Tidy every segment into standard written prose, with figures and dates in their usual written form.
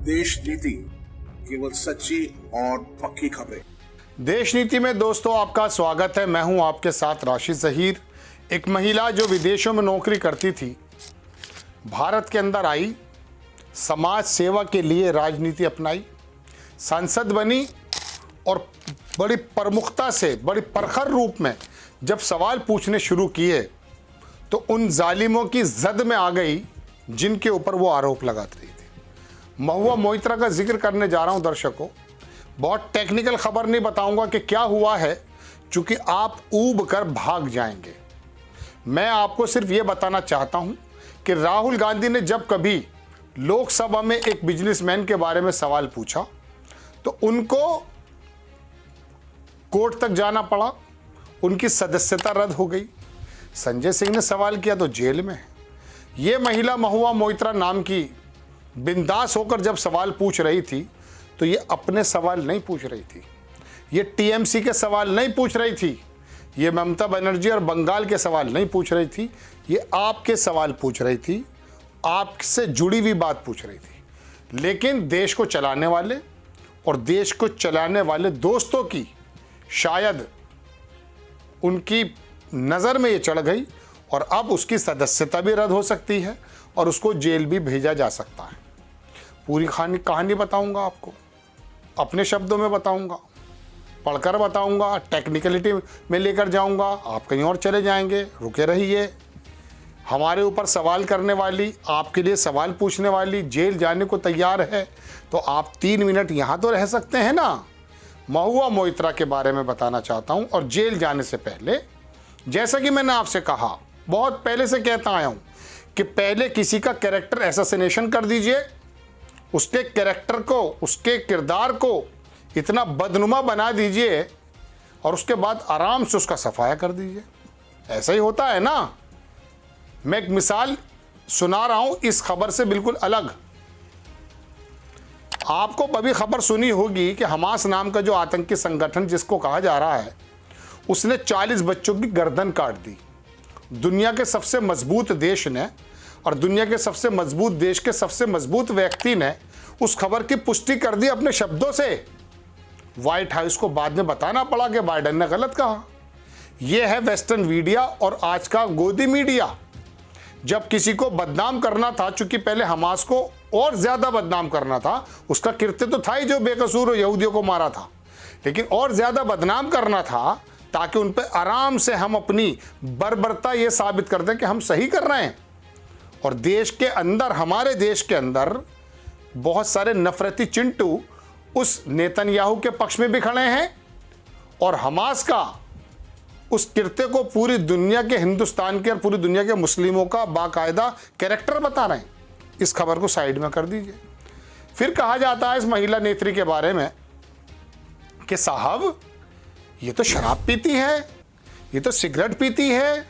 देश नीति, केवल सच्ची और पक्की खबरें। देश नीति में दोस्तों आपका स्वागत है। मैं हूं आपके साथ राशिद ज़हीर। एक महिला जो विदेशों में नौकरी करती थी, भारत के अंदर आई, समाज सेवा के लिए राजनीति अपनाई, सांसद बनी और बड़ी प्रमुखता से, बड़ी प्रखर रूप में जब सवाल पूछने शुरू किए तो उन जालिमों की जद में आ गई जिनके ऊपर वो आरोप लगाती रही थी। महुआ मोइत्रा का जिक्र करने जा रहा हूं दर्शकों। बहुत टेक्निकल खबर नहीं बताऊंगा कि क्या हुआ है, चूंकि आप ऊब कर भाग जाएंगे। मैं आपको सिर्फ ये बताना चाहता हूं कि राहुल गांधी ने जब कभी लोकसभा में एक बिजनेसमैन के बारे में सवाल पूछा तो उनको कोर्ट तक जाना पड़ा, उनकी सदस्यता रद्द हो गई। संजय सिंह ने सवाल किया तो जेल में है। ये महिला महुआ मोइत्रा नाम की बिंदास होकर जब सवाल पूछ रही थी तो ये अपने सवाल नहीं पूछ रही थी, ये टीएमसी के सवाल नहीं पूछ रही थी, ये ममता बनर्जी और बंगाल के सवाल नहीं पूछ रही थी, ये आपके सवाल पूछ रही थी, आपसे जुड़ी हुई बात पूछ रही थी। लेकिन देश को चलाने वाले और देश को चलाने वाले दोस्तों की शायद उनकी नज़र में ये चढ़ गई और अब उसकी सदस्यता भी रद्द हो सकती है और उसको जेल भी भेजा जा सकता है। पूरी कहानी बताऊंगा आपको, अपने शब्दों में बताऊंगा, पढ़कर बताऊंगा, टेक्निकलिटी में लेकर जाऊंगा, आप कहीं और चले जाएंगे। रुके रहिए। हमारे ऊपर सवाल करने वाली, आपके लिए सवाल पूछने वाली जेल जाने को तैयार है तो आप 3 मिनट यहाँ तो रह सकते हैं ना। महुआ मोइत्रा के बारे में बताना चाहता हूँ। और जेल जाने से पहले, जैसा कि मैंने आपसे कहा, बहुत पहले से कहता आया हूँ कि पहले किसी का कैरेक्टर असैसिनेशन कर दीजिए, उसके कैरेक्टर को, उसके किरदार को इतना बदनुमा बना दीजिए और उसके बाद आराम से उसका सफाया कर दीजिए। ऐसा ही होता है ना। मैं एक मिसाल सुना रहा हूं इस खबर से बिल्कुल अलग। आपको कभी खबर सुनी होगी कि हमास नाम का जो आतंकी संगठन जिसको कहा जा रहा है, उसने 40 बच्चों की गर्दन काट दी। दुनिया के सबसे मजबूत देश ने और दुनिया के सबसे मजबूत देश के सबसे मजबूत व्यक्ति ने उस खबर की पुष्टि कर दी अपने शब्दों से। व्हाइट हाउस को बाद में बताना पड़ा कि बाइडेन ने गलत कहा। यह है वेस्टर्न मीडिया और आज का गोदी मीडिया। जब किसी को बदनाम करना था, चूंकि पहले हमास को और ज्यादा बदनाम करना था, उसका कृत्य तो था ही जो बेकसूर यहूदियों को मारा था, लेकिन और ज्यादा बदनाम करना था ताकि उन पर आराम से हम अपनी बर्बरता ये साबित कर दें कि हम सही कर रहे हैं। और देश के अंदर, हमारे देश के अंदर बहुत सारे नफरती चिंटू उस नेतन्याहू के पक्ष में भी खड़े हैं और हमास का उस कृत्य को पूरी दुनिया के, हिंदुस्तान के और पूरी दुनिया के मुस्लिमों का बाकायदा कैरेक्टर बता रहे हैं। इस खबर को साइड में कर दीजिए। फिर कहा जाता है इस महिला नेत्री के बारे में कि साहब ये तो शराब पीती है, ये तो सिगरेट पीती है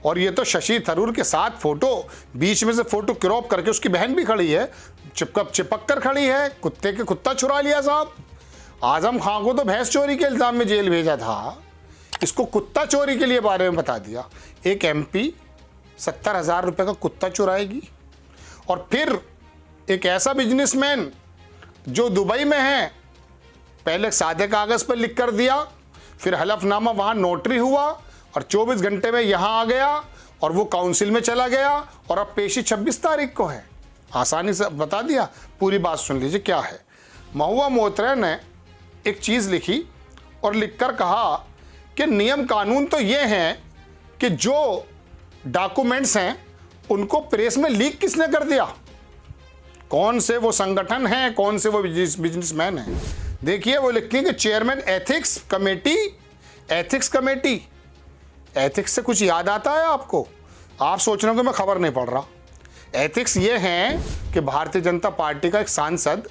और ये तो शशि थरूर के साथ फोटो, बीच में से फोटो क्रॉप करके उसकी बहन भी खड़ी है, चिपक कर खड़ी है। कुत्ते के कुत्ता चुरा लिया साहब। आजम खान को तो भैंस चोरी के इल्जाम में जेल भेजा था, इसको कुत्ता चोरी के लिए बारे में बता दिया। एक एमपी 70,000 रुपये का कुत्ता चुराएगी। और फिर एक ऐसा बिजनेसमैन जो दुबई में है, पहले सादे कागज पर लिख कर दिया, फिर हलफनामा वहां नोटरी हुआ और 24 घंटे में यहां आ गया और वो काउंसिल में चला गया और अब पेशी 26 तारीख को है। आसानी से बता दिया। पूरी बात सुन लीजिए क्या है। महुआ मोइत्रा ने एक चीज़ लिखी और लिखकर कहा कि नियम कानून तो ये हैं कि जो डॉक्यूमेंट्स हैं उनको प्रेस में लीक किसने कर दिया, कौन से वो संगठन हैं, कौन से वो बिजनेसमैन हैं। देखिए वो लिखती है कि चेयरमैन एथिक्स कमेटी। एथिक्स से कुछ याद आता है आपको? आप सोच रहे हो कि मैं खबर नहीं पढ़ रहा। एथिक्स ये हैं कि भारतीय जनता पार्टी का एक सांसद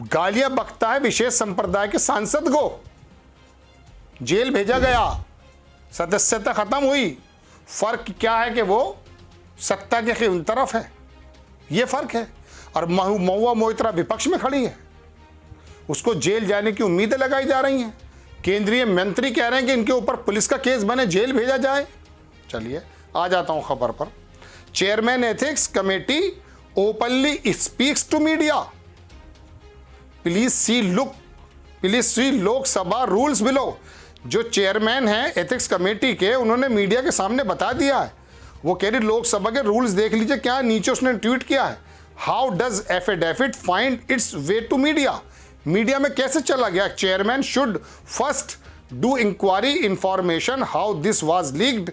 गालियां बकता है विशेष संप्रदाय के सांसद को, जेल भेजा गया, सदस्यता खत्म हुई। फर्क क्या है कि वो सत्ता के तरफ है, ये फर्क है। और महुआ मोइत्रा विपक्ष में खड़ी है, उसको जेल जाने की उम्मीदें लगाई जा रही हैं। केंद्रीय मंत्री कह रहे हैं कि इनके ऊपर पुलिस का केस बने, जेल भेजा जाए। चलिए आ जाता हूं खबर पर। Chairman ethics committee openly speaks to media. Please see लोक सभा रूल्स बिलो। जो चेयरमैन हैं एथिक्स कमेटी के, उन्होंने मीडिया के सामने बता दिया है। वो कह रही लोकसभा के रूल्स देख लीजिए, क्या नीचे उसने ट्वीट किया है, how does affidavit find its way to media. Media में कैसे चला गया। Chairman should first do inquiry information how this was leaked.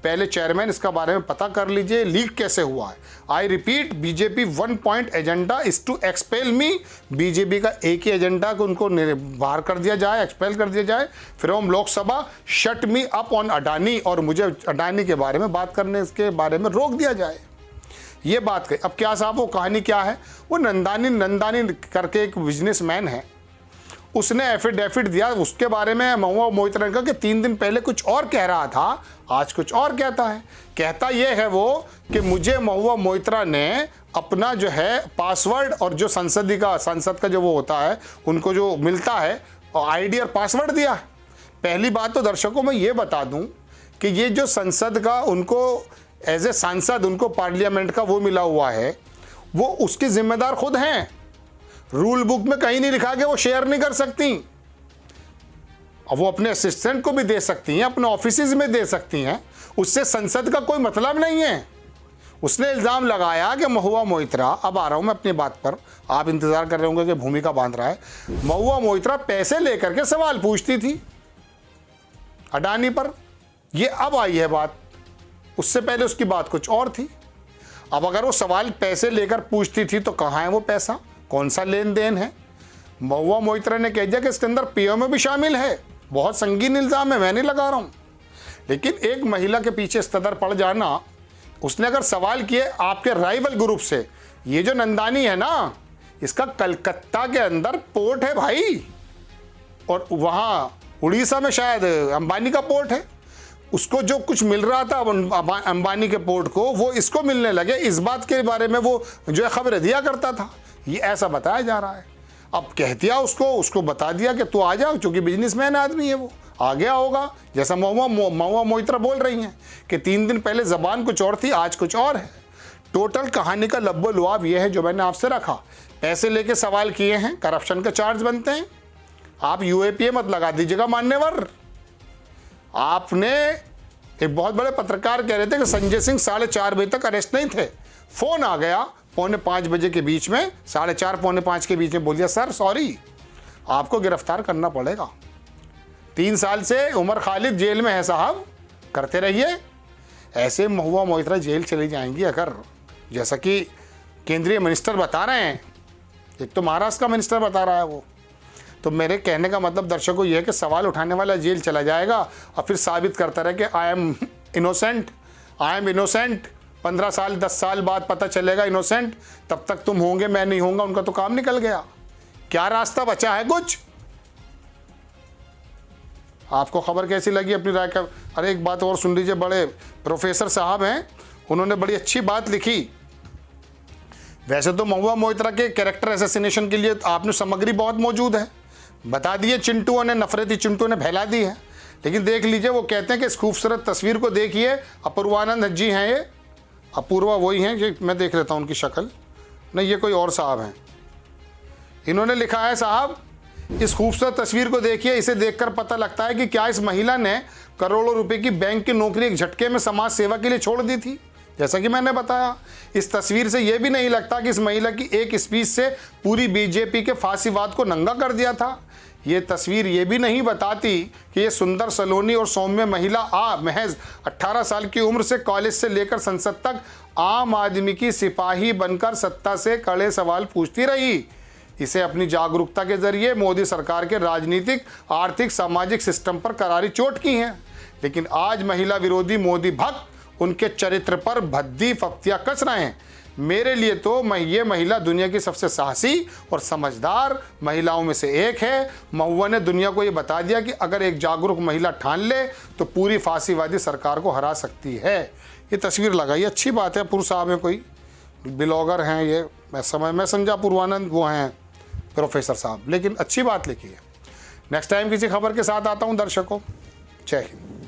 पहले चेयरमैन इसका बारे में पता कर लीजिए लीक कैसे हुआ है। I repeat, BJP 1 point agenda is to expel me. BJP का एक ही एजेंडा को उनको बाहर कर दिया जाए, एक्सपेल कर दिया जाए from Lok Sabha. Shut me up on Adani, और मुझे अडानी के बारे में बात करने के बारे में रोक दिया जाए। ये बात कही। अब क्या साहब वो कहानी क्या है, वो नंदानी करके एक बिजनेसमैन है, उसने एफिडेविट दिया। उसके बारे में महुआ मोइत्रा ने कहा कि 3 दिन पहले कुछ और कह रहा था, आज कुछ और कहता है। कहता यह है वो कि मुझे महुआ मोइत्रा ने अपना जो है पासवर्ड और जो संसद का जो वो होता है उनको जो मिलता है आईडी और पासवर्ड दिया। पहली बात तो दर्शकों में ये बता दूं कि ये जो संसद का उनको एज ए सांसद उनको पार्लियामेंट का वो मिला हुआ है, वो उसके जिम्मेदार खुद हैं। रूल बुक में कहीं नहीं लिखा कि वो शेयर नहीं कर सकती। अब वो अपने असिस्टेंट को भी दे सकती हैं, अपने ऑफिसेज में दे सकती हैं, उससे संसद का कोई मतलब नहीं है। उसने इल्ज़ाम लगाया कि महुआ मोइत्रा, अब आ रहा हूं मैं अपनी बात पर, आप इंतजार कर रहे होंगे कि भूमिका बांध रहा है। महुआ मोइत्रा पैसे लेकर के सवाल पूछती थी अडानी पर, ये अब आई है बात, उससे पहले उसकी बात कुछ और थी। अब अगर वो सवाल पैसे लेकर पूछती थी तो कहाँ है वो पैसा, कौन सा लेन देन है। महुआ मोइत्रा ने कह दिया कि इसके अंदर पीएमओ भी शामिल है। बहुत संगीन इल्ज़ाम है, मैं नहीं लगा रहा हूँ, लेकिन एक महिला के पीछे इस कदर पड़ जाना। उसने अगर सवाल किए आपके राइवल ग्रुप से, ये जो नंदानी है ना, इसका कलकत्ता के अंदर पोर्ट है भाई, और वहाँ उड़ीसा में शायद अंबानी का पोर्ट है। उसको जो कुछ मिल रहा था अंबानी के पोर्ट को, वो इसको मिलने लगे। इस बात के बारे में वो जो है खबरें दिया करता था, ये ऐसा बताया जा रहा है। अब कह दिया उसको बता दिया कि तू आ जाओ, क्योंकि बिजनेसमैन आदमी है, वो आ गया होगा। जैसा महुआ मोइत्रा बोल रही हैं कि 3 दिन पहले जबान कुछ और थी, आज कुछ और है। टोटल कहानी का लब्बो लुआब ये है जो मैंने आपसे रखा। पैसे लेके सवाल किए हैं, करप्शन के चार्ज बनते हैं। आप यूएपीए मत लगा दीजिएगा मान्यवर। आपने एक बहुत बड़े पत्रकार कह रहे थे कि संजय सिंह 4:30 बजे तक अरेस्ट नहीं थे। फोन आ गया 4:45 बजे के बीच में, 4:30 पौने 5 के बीच में, बोलिए सर सॉरी, आपको गिरफ्तार करना पड़ेगा। 3 साल से उमर खालिद जेल में है साहब, करते रहिए। ऐसे महुआ मोइत्रा जेल चली जाएंगी अगर, जैसा कि केंद्रीय मिनिस्टर बता रहे हैं, एक तो महाराष्ट्र का मिनिस्टर बता रहा है वो। तो मेरे कहने का मतलब दर्शकों ये है कि सवाल उठाने वाला जेल चला जाएगा और फिर साबित करता रहे कि आई एम इनोसेंट। 15 साल 10 साल बाद पता चलेगा इनोसेंट, तब तक तुम होंगे मैं नहीं होऊंगा, उनका तो काम निकल गया। क्या रास्ता बचा है कुछ? आपको खबर कैसी लगी अपनी राय का? अरे एक बात और सुन लीजिए, बड़े प्रोफेसर साहब हैं, उन्होंने बड़ी अच्छी बात लिखी। वैसे तो महुआ मोइत्रा के कैरेक्टर असैसिनेशन के लिए आपने सामग्री बहुत मौजूद है, बता दिए चिंटुओं ने, नफरती चिंटुओं ने फैला दी है। लेकिन देख लीजिए, वो कहते हैं कि इस खूबसूरत तस्वीर को देखिए, अपूर्वानंद जी हैं, ये अपूर्वा वही हैं, ये मैं देख लेता हूँ उनकी शक्ल, नहीं ये कोई और साहब हैं। इन्होंने लिखा है साहब, इस खूबसूरत तस्वीर को देखिए, इसे देखकर पता लगता है कि क्या इस महिला ने करोड़ों रुपए की बैंक की नौकरी एक झटके में समाज सेवा के लिए छोड़ दी थी, जैसा कि मैंने बताया। इस तस्वीर से यह भी नहीं लगता कि इस महिला की एक स्पीच से पूरी बीजेपी के फांसीवाद को नंगा कर दिया था। ये तस्वीर ये भी नहीं बताती कि ये सुंदर सलोनी और सौम्य महिला महज 18 साल की उम्र से कॉलेज से लेकर संसद तक आम आदमी की सिपाही बनकर सत्ता से कड़े सवाल पूछती रही। इसे अपनी जागरूकता के जरिए मोदी सरकार के राजनीतिक, आर्थिक, सामाजिक सिस्टम पर करारी चोट की है। लेकिन आज महिला विरोधी मोदी भक्त उनके चरित्र पर भद्दी फप्तियां कस रहे हैं। मेरे लिए तो ये महिला दुनिया की सबसे साहसी और समझदार महिलाओं में से एक है। महुआ ने दुनिया को ये बता दिया कि अगर एक जागरूक महिला ठान ले तो पूरी फांसीवादी सरकार को हरा सकती है। ये तस्वीर लगाई, अच्छी बात है। पुर साहब हैं, कोई ब्लॉगर हैं, ये मैं समझा पूर्वानंद वो हैं प्रोफेसर साहब, लेकिन अच्छी बात लिखी है। नेक्स्ट टाइम किसी खबर के साथ आता हूँ दर्शकों। जय हिंद।